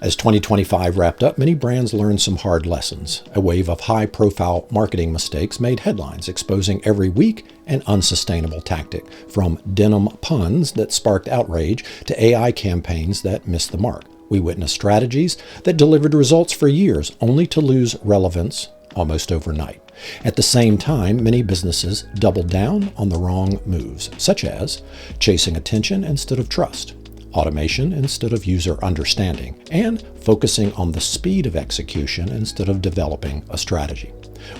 As 2025 wrapped up, many brands learned some hard lessons. A wave of high-profile marketing mistakes made headlines, exposing every weak and unsustainable tactic, from denim puns that sparked outrage to AI campaigns that missed the mark. We witnessed strategies that delivered results for years, only to lose relevance almost overnight. At the same time, many businesses doubled down on the wrong moves, such as chasing attention instead of trust, automation instead of user understanding, and focusing on the speed of execution instead of developing a strategy,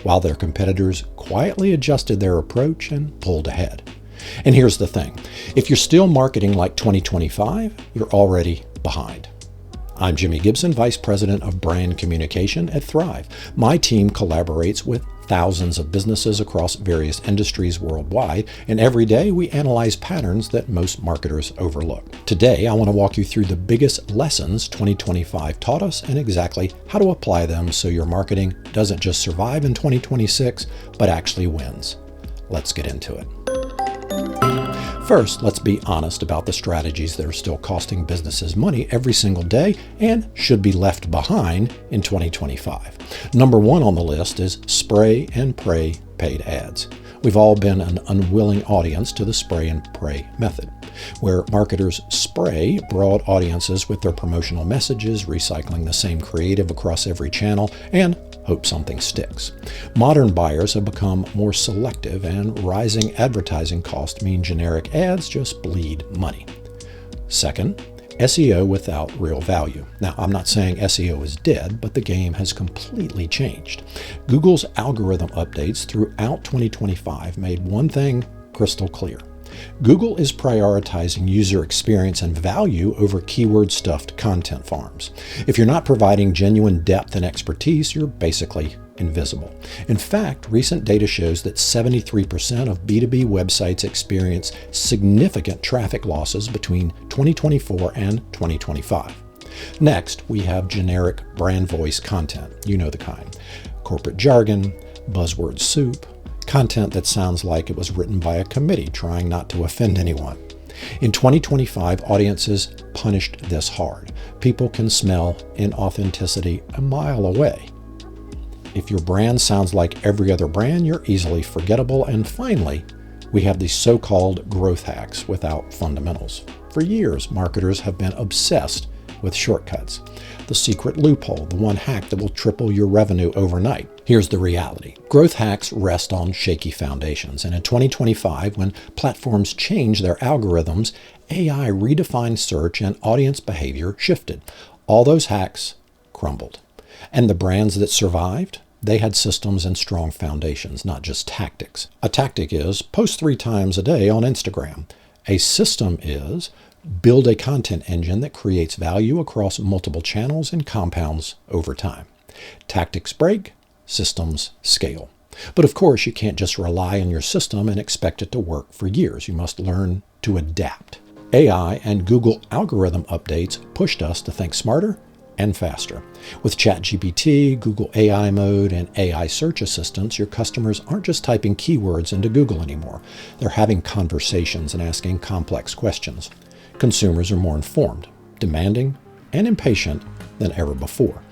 while their competitors quietly adjusted their approach and pulled ahead. And here's the thing, if you're still marketing like 2025, you're already behind. I'm Jimmy Gibson, Vice President of Brand Communication at Thrive. My team collaborates with thousands of businesses across various industries worldwide, and every day we analyze patterns that most marketers overlook. Today, I want to walk you through the biggest lessons 2025 taught us and exactly how to apply them so your marketing doesn't just survive in 2026, but actually wins. Let's get into it. First, let's be honest about the strategies that are still costing businesses money every single day and should be left behind in 2025. Number one on the list is spray and pray paid ads. We've all been an unwilling audience to the spray and pray method, where marketers spray broad audiences with their promotional messages, recycling the same creative across every channel, and hope something sticks. Modern buyers have become more selective, and rising advertising costs mean generic ads just bleed money. Second, SEO without real value. Now, I'm not saying SEO is dead, but the game has completely changed. Google's algorithm updates throughout 2025 made one thing crystal clear. Google is prioritizing user experience and value over keyword-stuffed content farms. If you're not providing genuine depth and expertise, you're basically invisible. In fact, recent data shows that 73% of B2B websites experience significant traffic losses between 2024 and 2025. Next, we have generic brand voice content. You know the kind. Corporate jargon, buzzword soup, content that sounds like it was written by a committee trying not to offend anyone. In 2025, audiences punished this hard. People can smell inauthenticity a mile away. If your brand sounds like every other brand, you're easily forgettable. And finally, we have these so-called growth hacks without fundamentals. For years, marketers have been obsessed with shortcuts. The secret loophole, the one hack that will triple your revenue overnight. Here's the reality. Growth hacks rest on shaky foundations. And in 2025, when platforms changed their algorithms, AI redefined search and audience behavior shifted. All those hacks crumbled. And the brands that survived, they had systems and strong foundations, not just tactics. A tactic is post 3 times a day on Instagram. A system is build a content engine that creates value across multiple channels and compounds over time. Tactics break, systems scale. But of course, you can't just rely on your system and expect it to work for years. You must learn to adapt. AI and Google algorithm updates pushed us to think smarter and faster. With ChatGPT, Google AI Mode, and AI search assistants, your customers aren't just typing keywords into Google anymore. They're having conversations and asking complex questions. Consumers are more informed, demanding, and impatient than ever before.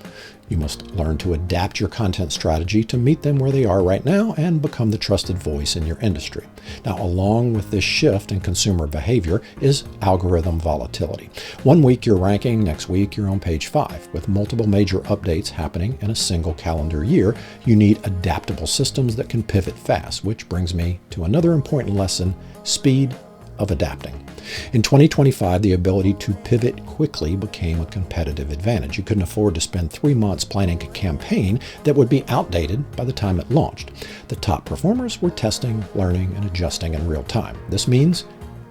You must learn to adapt your content strategy to meet them where they are right now and become the trusted voice in your industry. Now, along with this shift in consumer behavior is algorithm volatility. One week you're ranking, next week you're on page 5. With multiple major updates happening in a single calendar year, you need adaptable systems that can pivot fast, which brings me to another important lesson: speed of adapting. In 2025, the ability to pivot quickly became a competitive advantage. You couldn't afford to spend 3 months planning a campaign that would be outdated by the time it launched. The top performers were testing, learning, and adjusting in real time. This means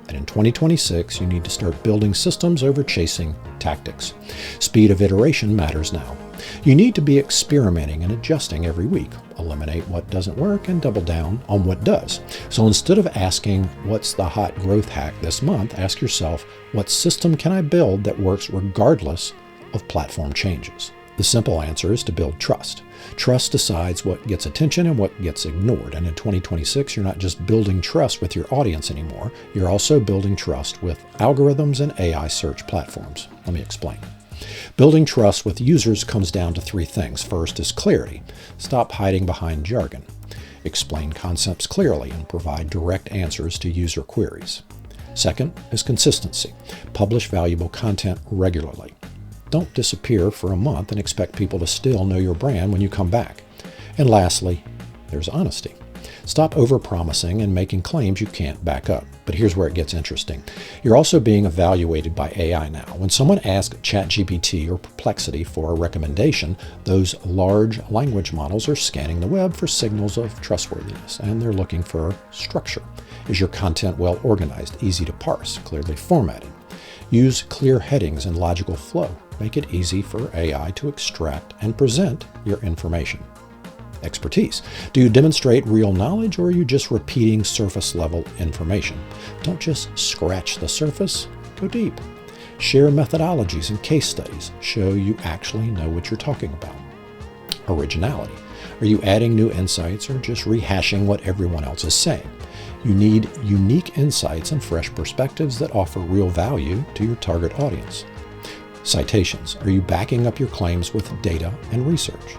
that in 2026, you need to start building systems over chasing tactics. Speed of iteration matters now. You need to be experimenting and adjusting every week. Eliminate what doesn't work and double down on what does. So instead of asking, what's the hot growth hack this month, ask yourself, what system can I build that works regardless of platform changes? The simple answer is to build trust. Trust decides what gets attention and what gets ignored. And in 2026, you're not just building trust with your audience anymore. You're also building trust with algorithms and AI search platforms. Let me explain. Building trust with users comes down to three things. First is clarity. Stop hiding behind jargon. Explain concepts clearly and provide direct answers to user queries. Second is consistency. Publish valuable content regularly. Don't disappear for a month and expect people to still know your brand when you come back. And lastly, there's honesty. Stop overpromising and making claims you can't back up. But here's where it gets interesting. You're also being evaluated by AI now. When someone asks ChatGPT or Perplexity for a recommendation, those large language models are scanning the web for signals of trustworthiness, and they're looking for structure. Is your content well organized, easy to parse, clearly formatted? Use clear headings and logical flow. Make it easy for AI to extract and present your information. Expertise. Do you demonstrate real knowledge, or are you just repeating surface-level information? Don't just scratch the surface, go deep. Share methodologies and case studies. Show you actually know what you're talking about. Originality. Are you adding new insights or just rehashing what everyone else is saying? You need unique insights and fresh perspectives that offer real value to your target audience. Citations. Are you backing up your claims with data and research?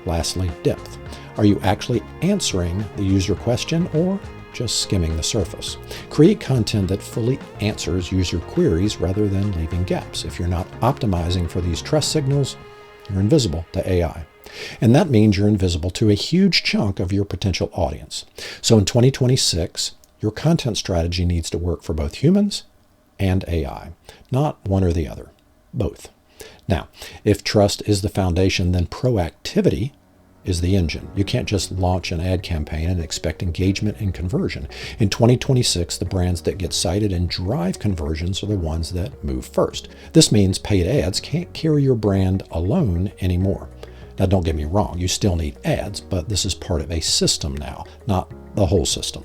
Lastly, depth. Are you actually answering the user question or just skimming the surface? Create content that fully answers user queries rather than leaving gaps. If you're not optimizing for these trust signals, you're invisible to AI. And that means you're invisible to a huge chunk of your potential audience. So in 2026, your content strategy needs to work for both humans and AI, not one or the other, both. Now, if trust is the foundation, then proactivity is the engine. You can't just launch an ad campaign and expect engagement and conversion. In 2026, the brands that get cited and drive conversions are the ones that move first. This means paid ads can't carry your brand alone anymore. Now, don't get me wrong, you still need ads, but this is part of a system now, not the whole system.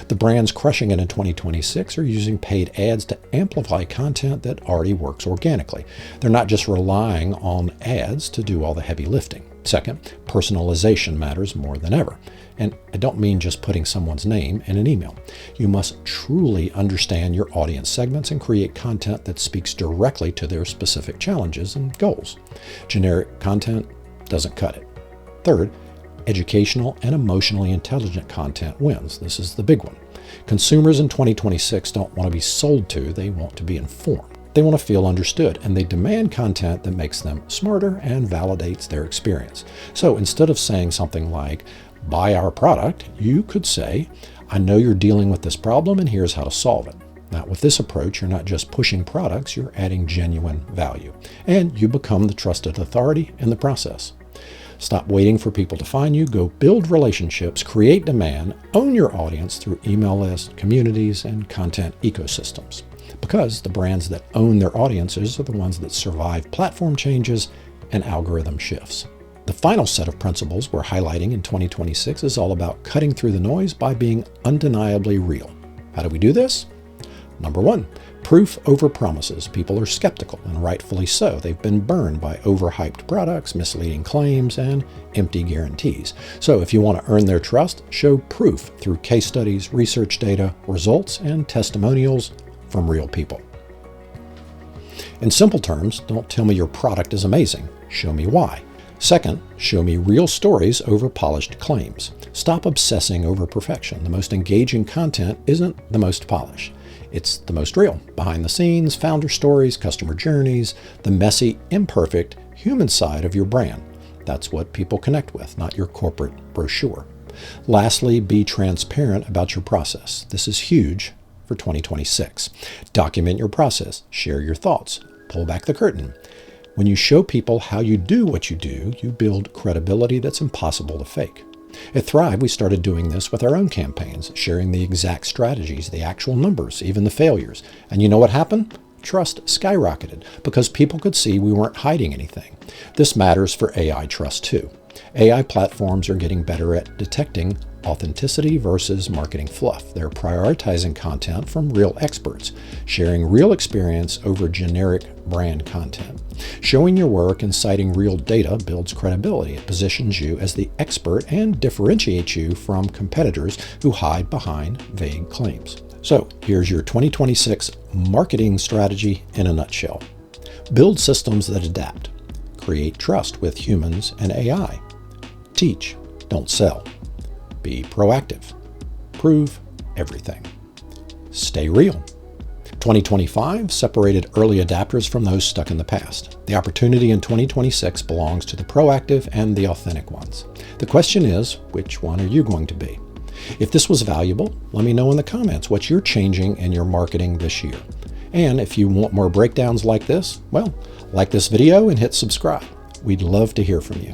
The brands crushing it in 2026 are using paid ads to amplify content that already works organically. They're not just relying on ads to do all the heavy lifting. Second, personalization matters more than ever. And I don't mean just putting someone's name in an email. You must truly understand your audience segments and create content that speaks directly to their specific challenges and goals. Generic content doesn't cut it. Third, educational and emotionally intelligent content wins. This is the big one. Consumers in 2026 don't want to be sold to, they want to be informed. They want to feel understood, and they demand content that makes them smarter and validates their experience. So instead of saying something like, buy our product, you could say, I know you're dealing with this problem and here's how to solve it. Now, with this approach, you're not just pushing products, you're adding genuine value, and you become the trusted authority in the process. Stop waiting for people to find you. Go build relationships, create demand, own your audience through email lists, communities, and content ecosystems. Because the brands that own their audiences are the ones that survive platform changes and algorithm shifts. The final set of principles we're highlighting in 2026 is all about cutting through the noise by being undeniably real. How do we do this? Number one, proof over promises. People are skeptical, and rightfully so. They've been burned by overhyped products, misleading claims, and empty guarantees. So if you want to earn their trust, show proof through case studies, research data, results, and testimonials from real people. In simple terms, don't tell me your product is amazing. Show me why. Second, show me real stories over polished claims. Stop obsessing over perfection. The most engaging content isn't the most polished. It's the most real. Behind the scenes, founder stories, customer journeys, the messy, imperfect, human side of your brand. That's what people connect with, not your corporate brochure. Lastly, be transparent about your process. This is huge for 2026. Document your process. Share your thoughts. Pull back the curtain. When you show people how you do what you do, you build credibility that's impossible to fake. At Thrive, we started doing this with our own campaigns, sharing the exact strategies, the actual numbers, even the failures. And you know what happened? Trust skyrocketed because people could see we weren't hiding anything. This matters for AI trust too. AI platforms are getting better at detecting authenticity versus marketing fluff. They're prioritizing content from real experts, sharing real experience over generic brand content. Showing your work and citing real data builds credibility. It positions you as the expert and differentiates you from competitors who hide behind vague claims. So here's your 2026 marketing strategy in a nutshell. Build systems that adapt. Create trust with humans and AI. Teach, don't sell. Be proactive. Prove everything. Stay real. 2025 separated early adapters from those stuck in the past. The opportunity in 2026 belongs to the proactive and the authentic ones. The question is, which one are you going to be? If this was valuable, let me know in the comments what you're changing in your marketing this year. And if you want more breakdowns like this, well, like this video and hit subscribe. We'd love to hear from you.